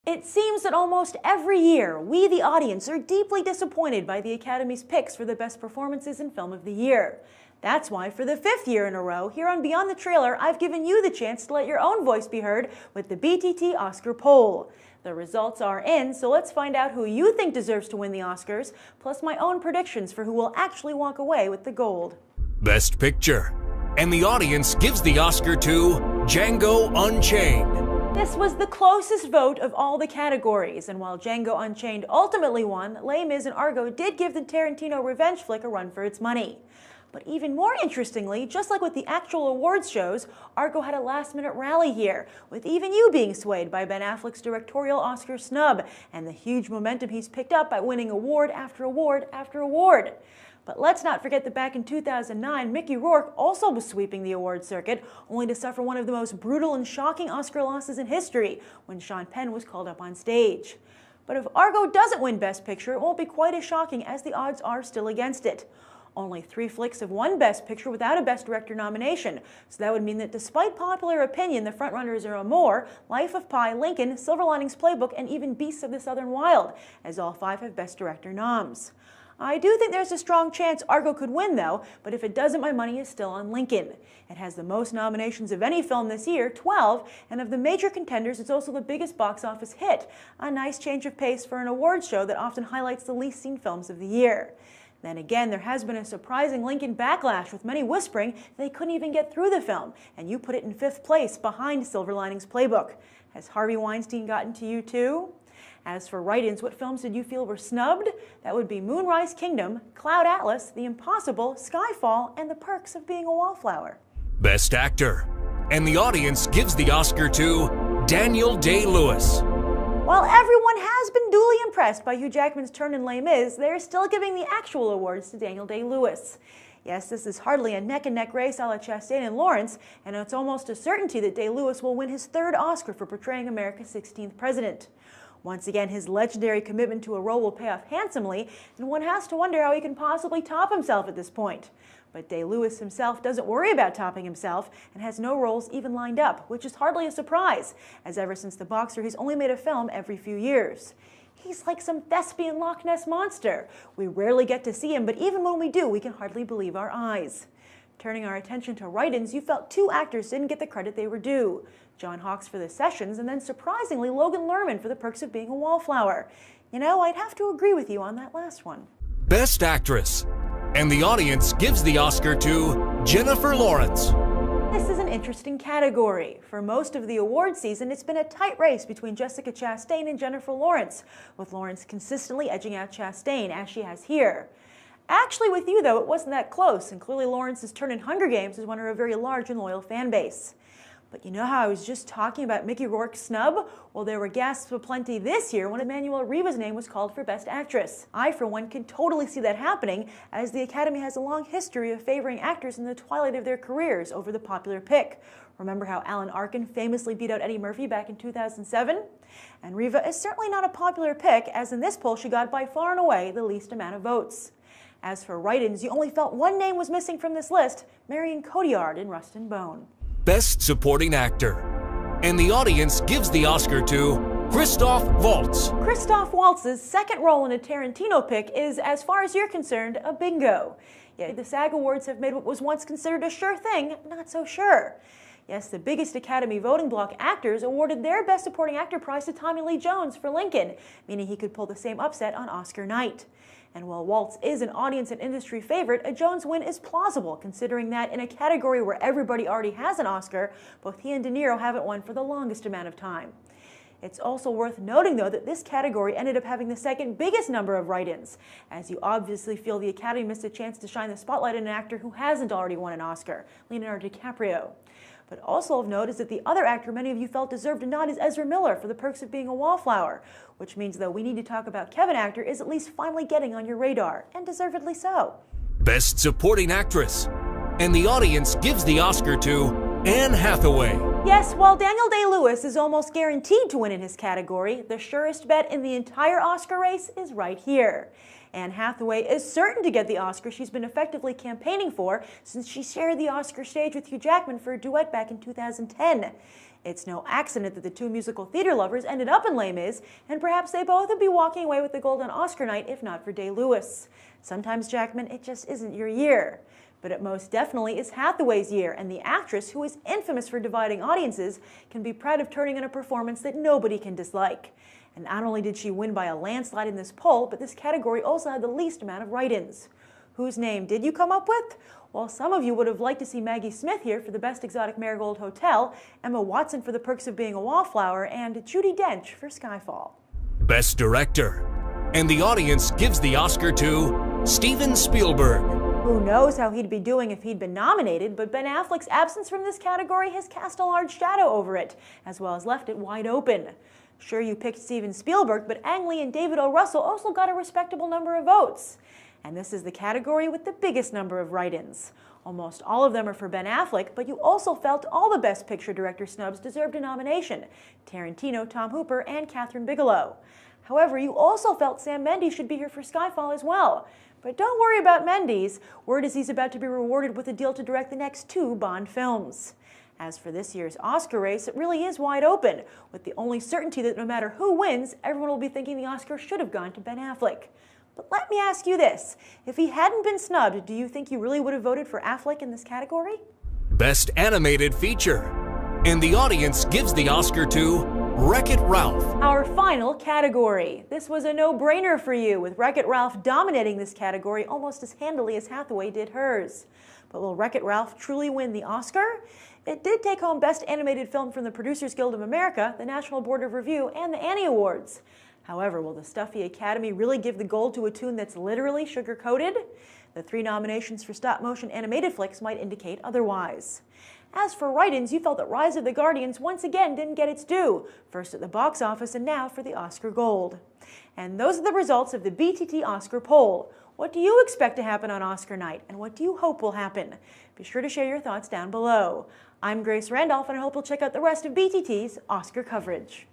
It seems that almost every year, we, the audience, are deeply disappointed by the Academy's picks for the best performances in film of the year. That's why, for the 5th year in a row, here on Beyond the Trailer, I've given you the chance to let your own voice be heard with the BTT Oscar poll. The results are in, so let's find out who you think deserves to win the Oscars, plus my own predictions for who will actually walk away with the gold. Best Picture. And the audience gives the Oscar to Django Unchained. This was the closest vote of all the categories, and while Django Unchained ultimately won, Les Mis and Argo did give the Tarantino revenge flick a run for its money. But even more interestingly, just like with the actual awards shows, Argo had a last-minute rally here, with even you being swayed by Ben Affleck's directorial Oscar snub, and the huge momentum he's picked up by winning award after award after award. But let's not forget that back in 2009, Mickey Rourke also was sweeping the awards circuit, only to suffer one of the most brutal and shocking Oscar losses in history, when Sean Penn was called up on stage. But if Argo doesn't win Best Picture, it won't be quite as shocking, as the odds are still against it. Only 3 flicks have won Best Picture without a Best Director nomination, so that would mean that despite popular opinion, the frontrunners are Amour, Life of Pi, Lincoln, Silver Linings Playbook, and even Beasts of the Southern Wild, as all 5 have Best Director noms. I do think there's a strong chance Argo could win, though, but if it doesn't, my money is still on Lincoln. It has the most nominations of any film this year, 12, and of the major contenders, it's also the biggest box office hit, a nice change of pace for an awards show that often highlights the least seen films of the year. Then again, there has been a surprising Lincoln backlash, with many whispering they couldn't even get through the film, and you put it in 5th place behind Silver Linings Playbook. Has Harvey Weinstein gotten to you too? As for write-ins, what films did you feel were snubbed? That would be Moonrise Kingdom, Cloud Atlas, The Impossible, Skyfall, and The Perks of Being a Wallflower. Best Actor. And the audience gives the Oscar to Daniel Day-Lewis. While everyone has been duly impressed by Hugh Jackman's turn in Les Mis, they're still giving the actual awards to Daniel Day-Lewis. Yes, this is hardly a neck-and-neck race a la Chastain and Lawrence, and it's almost a certainty that Day-Lewis will win his 3rd Oscar for portraying America's 16th president. Once again, his legendary commitment to a role will pay off handsomely, and one has to wonder how he can possibly top himself at this point. But Day-Lewis himself doesn't worry about topping himself, and has no roles even lined up, which is hardly a surprise, as ever since The Boxer, he's only made a film every few years. He's like some thespian Loch Ness monster. We rarely get to see him, but even when we do, we can hardly believe our eyes. Turning our attention to write-ins, you felt 2 actors didn't get the credit they were due. John Hawkes for The Sessions, and then surprisingly Logan Lerman for The Perks of Being a Wallflower. You know, I'd have to agree with you on that last one. Best Actress. And the audience gives the Oscar to Jennifer Lawrence. This is an interesting category. For most of the award season, it's been a tight race between Jessica Chastain and Jennifer Lawrence, with Lawrence consistently edging out Chastain, as she has here. Actually, with you, though, it wasn't that close, and clearly Lawrence's turn in Hunger Games has won her a very large and loyal fan base. But you know how I was just talking about Mickey Rourke's snub? Well, there were gasps aplenty this year when Emmanuelle Riva's name was called for Best Actress. I, for one, can totally see that happening, as the Academy has a long history of favoring actors in the twilight of their careers over the popular pick. Remember how Alan Arkin famously beat out Eddie Murphy back in 2007? And Riva is certainly not a popular pick, as in this poll she got by far and away the least amount of votes. As for write-ins, you only felt one name was missing from this list, Marion Cotillard in Rust and Bone. Best Supporting Actor. And the audience gives the Oscar to Christoph Waltz. Christoph Waltz's 2nd role in a Tarantino pick is, as far as you're concerned, a bingo. Yet the SAG Awards have made what was once considered a sure thing not so sure. Yes, the biggest Academy voting bloc actors awarded their Best Supporting Actor prize to Tommy Lee Jones for Lincoln, meaning he could pull the same upset on Oscar night. And while Waltz is an audience and industry favorite, a Jones win is plausible, considering that in a category where everybody already has an Oscar, both he and De Niro haven't won for the longest amount of time. It's also worth noting, though, that this category ended up having the 2nd biggest number of write-ins, as you obviously feel the Academy missed a chance to shine the spotlight on an actor who hasn't already won an Oscar, Leonardo DiCaprio. But also of note is that the other actor many of you felt deserved a nod is Ezra Miller for The Perks of Being a Wallflower, which means, though, we need to talk about Kevin actor is at least finally getting on your radar, and deservedly so. Best Supporting Actress. And the audience gives the Oscar to Anne Hathaway. Yes, while Daniel Day-Lewis is almost guaranteed to win in his category, the surest bet in the entire Oscar race is right here. Anne Hathaway is certain to get the Oscar she's been effectively campaigning for since she shared the Oscar stage with Hugh Jackman for a duet back in 2010. It's no accident that the two musical theater lovers ended up in Les Mis, and perhaps they both would be walking away with the gold on Oscar night if not for Day-Lewis. Sometimes, Jackman, it just isn't your year. But it most definitely is Hathaway's year, and the actress, who is infamous for dividing audiences, can be proud of turning in a performance that nobody can dislike. And not only did she win by a landslide in this poll, but this category also had the least amount of write-ins. Whose name did you come up with? Well, some of you would have liked to see Maggie Smith here for the Best Exotic Marigold Hotel, Emma Watson for The Perks of Being a Wallflower, and Judi Dench for Skyfall. Best Director. And the audience gives the Oscar to Steven Spielberg. Who knows how he'd be doing if he'd been nominated, but Ben Affleck's absence from this category has cast a large shadow over it, as well as left it wide open. Sure, you picked Steven Spielberg, but Ang Lee and David O. Russell also got a respectable number of votes. And this is the category with the biggest number of write-ins. Almost all of them are for Ben Affleck, but you also felt all the Best Picture Director snubs deserved a nomination: Tarantino, Tom Hooper, and Catherine Bigelow. However, you also felt Sam Mendes should be here for Skyfall as well. But don't worry about Mendes. Word is he's about to be rewarded with a deal to direct the next 2 Bond films. As for this year's Oscar race, it really is wide open, with the only certainty that no matter who wins, everyone will be thinking the Oscar should have gone to Ben Affleck. But let me ask you this. If he hadn't been snubbed, do you think you really would have voted for Affleck in this category? Best Animated Feature. And the audience gives the Oscar to Wreck-It Ralph. Our final category. This was a no-brainer for you, with Wreck-It Ralph dominating this category almost as handily as Hathaway did hers. But will Wreck-It Ralph truly win the Oscar? It did take home Best Animated Film from the Producers Guild of America, the National Board of Review, and the Annie Awards. However, will the stuffy Academy really give the gold to a tune that's literally sugar-coated? The 3 nominations for stop-motion animated flicks might indicate otherwise. As for write-ins, you felt that Rise of the Guardians once again didn't get its due, first at the box office and now for the Oscar Gold. And those are the results of the BTT Oscar poll. What do you expect to happen on Oscar night, and what do you hope will happen? Be sure to share your thoughts down below. I'm Grace Randolph, and I hope you'll check out the rest of BTT's Oscar coverage.